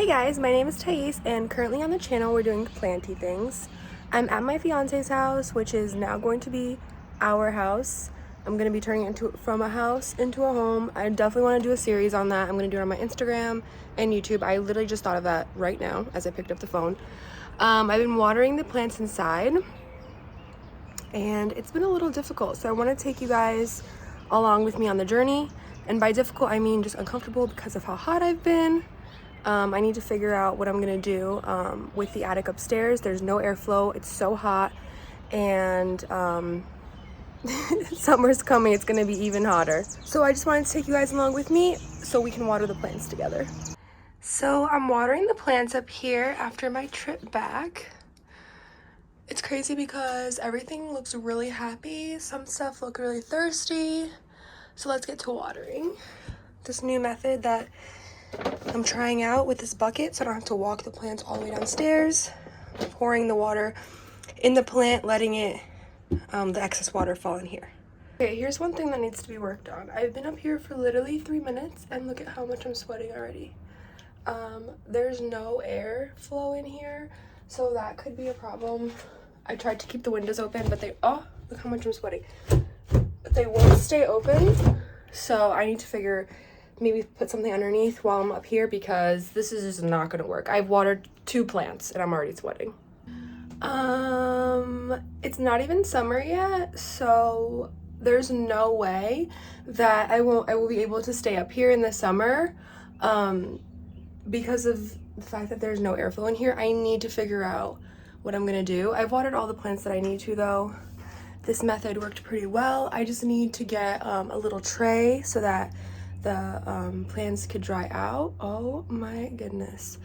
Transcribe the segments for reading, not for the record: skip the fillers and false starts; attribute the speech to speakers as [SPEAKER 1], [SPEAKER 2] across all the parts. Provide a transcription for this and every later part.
[SPEAKER 1] guys, my name is Thais, and currently on the channel we're doing planty things. I'm at my fiance's house, which is now going to be our house. I'm going to be turning it from a house into a home. I definitely want to do a series on that. I'm going to do it on my Instagram and YouTube. I literally just thought of that right now as I picked up the phone. I've been watering the plants inside, and it's been a little difficult, so I want to take you guys along with me on the journey. And by difficult, I mean just uncomfortable because of how hot I've been. I need to figure out what I'm gonna do with the attic upstairs. There's no airflow, it's so hot, and summer's coming, it's gonna be even hotter. So I just wanted to take you guys along with me so we can water the plants together. So I'm watering the plants up here after my trip back. It's crazy because everything looks really happy, some stuff look really thirsty. So let's get to watering. This new method that I'm trying out with this bucket, so I don't have to walk the plants all the way downstairs. Pouring the water in the plant, letting it, the excess water fall in here. Okay, here's one thing that needs to be worked on. I've been up here for literally 3 minutes, and look at how much I'm sweating already. There's no air flow in here, so that could be a problem. I tried to keep the windows open, but look how much I'm sweating. But they won't stay open, so I need to maybe put something underneath while I'm up here, because this is just not gonna work. I've watered 2 plants and I'm already sweating. It's not even summer yet, so there's no way that I will be able to stay up here in the summer because of the fact that there's no airflow in here. I need to figure out what I'm gonna do. I've watered all the plants that I need to though. This method worked pretty well. I just need to get a little tray so that the plants could dry out. Oh my goodness.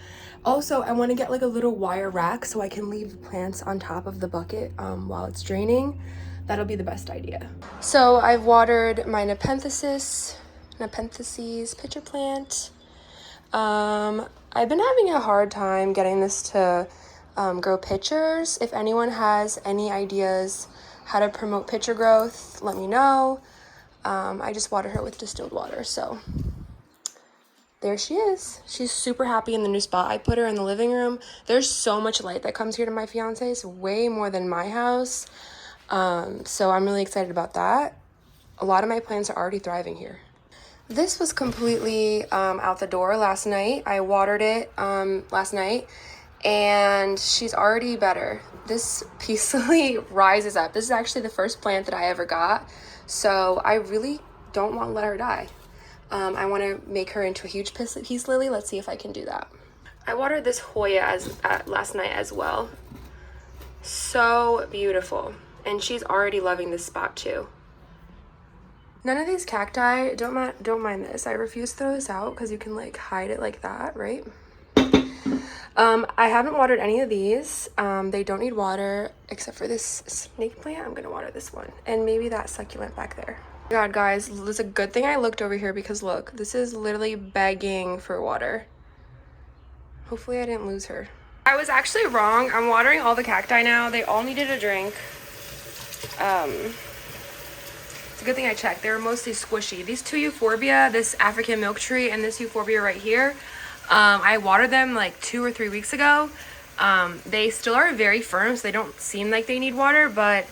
[SPEAKER 1] Also, I want to get like a little wire rack so I can leave the plants on top of the bucket while it's draining. That'll be the best idea. So I've watered my nepenthesis pitcher plant. I've been having a hard time getting this to grow pitchers. If anyone has any ideas how to promote pitcher growth, let me know. I just watered her with distilled water, so there she is. She's super happy in the new spot. I put her in the living room. There's so much light that comes here to my fiance's, way more than my house. So I'm really excited about that. A lot of my plants are already thriving here. This was completely out the door last night. I watered it last night, and she's already better. This peacefully rises up. This is actually the first plant that I ever got, so I really don't want to let her die. I want to make her into a huge peace lily. Let's see if I can do that. I watered this Hoya last night as well. So beautiful, and she's already loving this spot too. None of these cacti, don't mind this. I refuse to throw this out because you can like hide it like that, right? I haven't watered any of these. They don't need water except for this snake plant. I'm gonna water this one, and maybe that succulent back there. God, guys, it's a good thing I looked over here, because look, this is literally begging for water. Hopefully I didn't lose her. I was actually wrong. I'm watering all the cacti now. They all needed a drink. It's a good thing I checked. They were mostly squishy. These 2 euphorbia, this African milk tree, and this euphorbia right here, I watered them like 2 or 3 weeks ago. They still are very firm, so they don't seem like they need water, but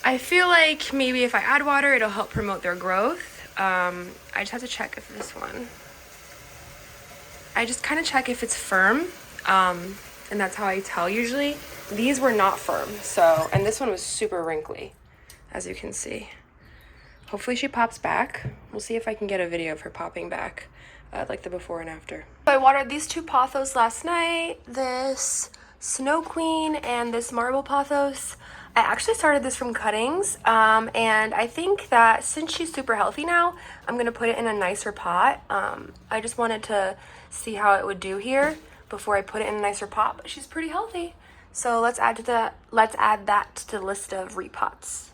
[SPEAKER 1] I feel like maybe if I add water, it'll help promote their growth. I just have to check if this one, I just kind of check if it's firm, and that's how I tell usually. These were not firm, so, and this one was super wrinkly, as you can see. Hopefully she pops back. We'll see if I can get a video of her popping back, like the before and after. I watered these 2 pothos last night, this Snow Queen and this Marble Pothos. I actually started this from cuttings, and I think that since she's super healthy now, I'm gonna put it in a nicer pot. I just wanted to see how it would do here before I put it in a nicer pot, but she's pretty healthy. So let's add that to the list of repots.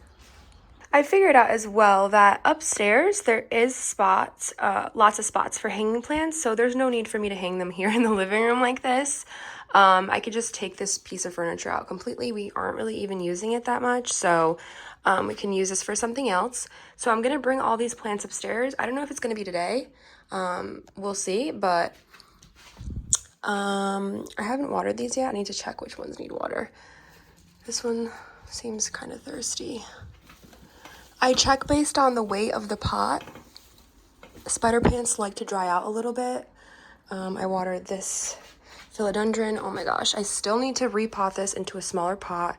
[SPEAKER 1] I figured out as well that upstairs there is spots, lots of spots for hanging plants, so there's no need for me to hang them here in the living room like this. I could just take this piece of furniture out completely. We aren't really even using it that much, so we can use this for something else. So I'm gonna bring all these plants upstairs. I don't know if it's gonna be today. We'll see, but I haven't watered these yet. I need to check which ones need water. This one seems kind of thirsty. I check based on the weight of the pot. Spider plants like to dry out a little bit. I watered this philodendron. Oh my gosh, I still need to repot this into a smaller pot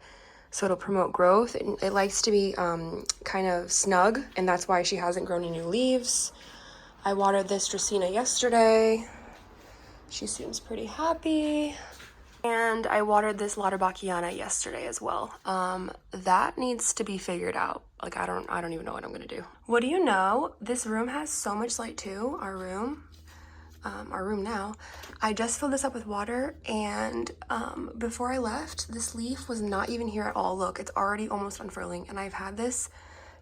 [SPEAKER 1] so it'll promote growth. It likes to be kind of snug, and that's why she hasn't grown any new leaves. I watered this Dracaena yesterday. She seems pretty happy. And I watered this Lauterbachia yesterday as well. That needs to be figured out. Like, I don't even know what I'm gonna do. What do you know? This room has so much light too, our room now. I just filled this up with water, and before I left, this leaf was not even here at all. Look, it's already almost unfurling, and I've had this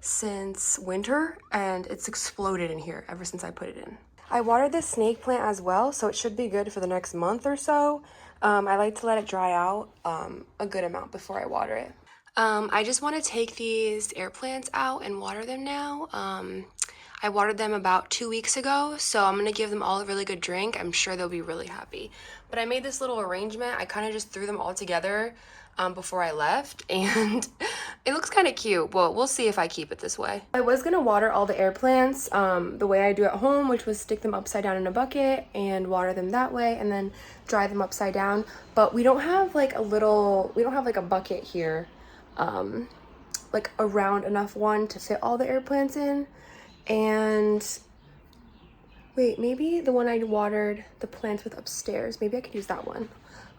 [SPEAKER 1] since winter, and it's exploded in here ever since I put it in. I watered this snake plant as well, so it should be good for the next month or so. I like to let it dry out a good amount before I water it. I just want to take these air plants out and water them now. I watered them about 2 weeks ago, so I'm going to give them all a really good drink. I'm sure they'll be really happy. But I made this little arrangement. I kind of just threw them all together before I left, and it looks kind of cute. Well, we'll see if I keep it this way. I was going to water all the air plants the way I do at home, which was stick them upside down in a bucket and water them that way and then dry them upside down. But we don't have like a bucket here, like a round enough one to fit all the air plants in. And wait, maybe the one I watered the plants with upstairs, maybe I could use that one.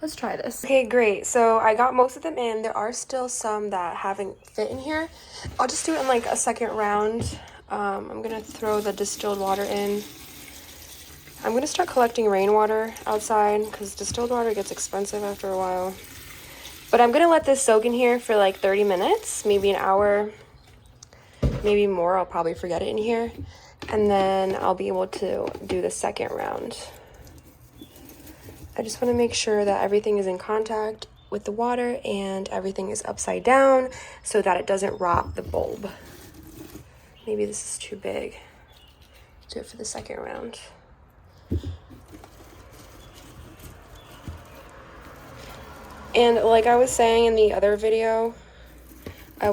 [SPEAKER 1] Let's try this. Okay, great. So I got most of them in. There are still some that haven't fit in here. I'll just do it in like a second round. I'm gonna throw the distilled water in. I'm gonna start collecting rainwater outside because distilled water gets expensive after a while. But I'm gonna let this soak in here for like 30 minutes, maybe an hour, maybe more. I'll probably forget it in here. And then I'll be able to do the second round. I just want to make sure that everything is in contact with the water and everything is upside down so that it doesn't rot the bulb. Maybe this is too big. Do it for the second round. And like I was saying in the other video, in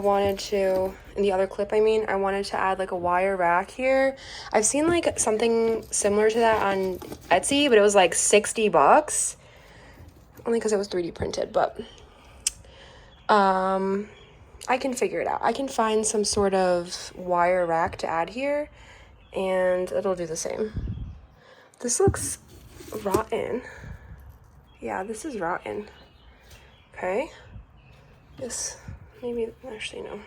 [SPEAKER 1] the other clip, I wanted to add like a wire rack here. I've seen like something similar to that on Etsy, but it was like $60, only because it was 3D printed, but I can figure it out. I can find some sort of wire rack to add here, and it'll do the same. This looks rotten. Yeah, this is rotten. Okay. This, maybe, actually no.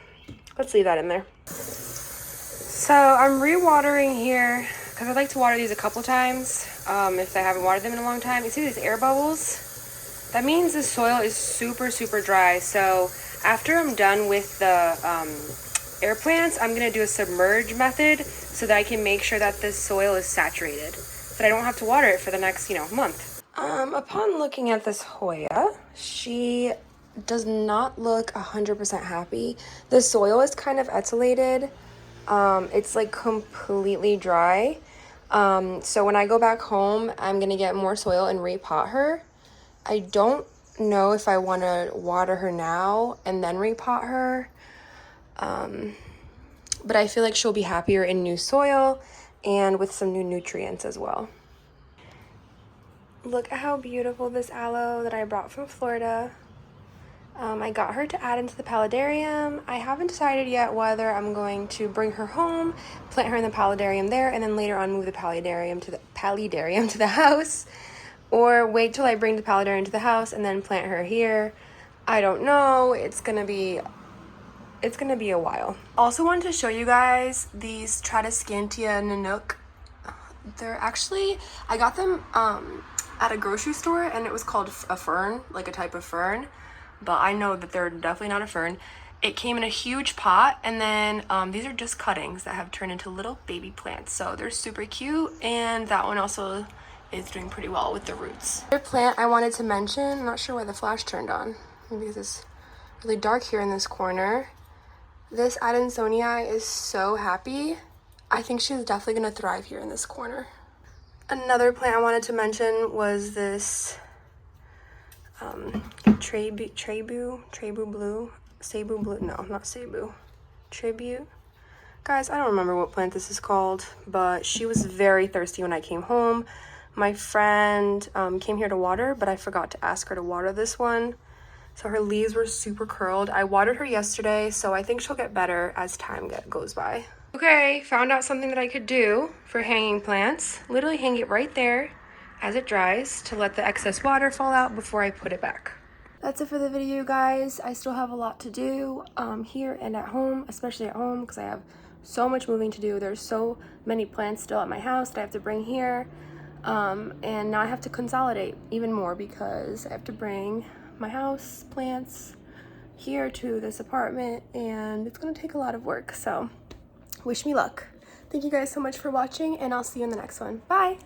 [SPEAKER 1] Let's leave that in there. So I'm rewatering here because I like to water these a couple times if I haven't watered them in a long time. You see these air bubbles? That means the soil is super, super dry. So after I'm done with the air plants, I'm going to do a submerge method so that I can make sure that this soil is saturated, so that I don't have to water it for the next, month. Upon looking at this Hoya, she does not look 100% happy. The soil is kind of etiolated. It's like completely dry. So when I go back home, I'm gonna get more soil and repot her. I don't know if I want to water her now and then repot her. But I feel like she'll be happier in new soil and with some new nutrients as well. Look at how beautiful this aloe that I brought from Florida. I got her to add into the paludarium. I haven't decided yet whether I'm going to bring her home, plant her in the paludarium there, and then later on move the paludarium to the house, or wait till I bring the paludarium to the house and then plant her here. I don't know. It's gonna be a while. Also wanted to show you guys these Tradescantia Nanook. They're actually, I got them at a grocery store, and it was called a fern, like a type of fern, but I know that they're definitely not a fern. It came in a huge pot, and then these are just cuttings that have turned into little baby plants, so they're super cute. And that one also is doing pretty well with the roots. Another plant I wanted to mention, I'm not sure why the flash turned on, maybe because it's really dark here in this corner. This Adansonii is so happy. I think she's definitely gonna thrive here in this corner. Another plant I wanted to mention was this Tribute. Guys, I don't remember what plant this is called, but she was very thirsty when I came home. My friend came here to water, but I forgot to ask her to water this one. So her leaves were super curled. I watered her yesterday, so I think she'll get better as time goes by. Okay, found out something that I could do for hanging plants. Literally hang it right there as it dries to let the excess water fall out before I put it back. That's it for the video, guys. I still have a lot to do here and at home, especially at home because I have so much moving to do. There's so many plants still at my house that I have to bring here. And now I have to consolidate even more because I have to bring my house plants here to this apartment, and it's gonna take a lot of work, so wish me luck. Thank you guys so much for watching, and I'll see you in the next one. Bye.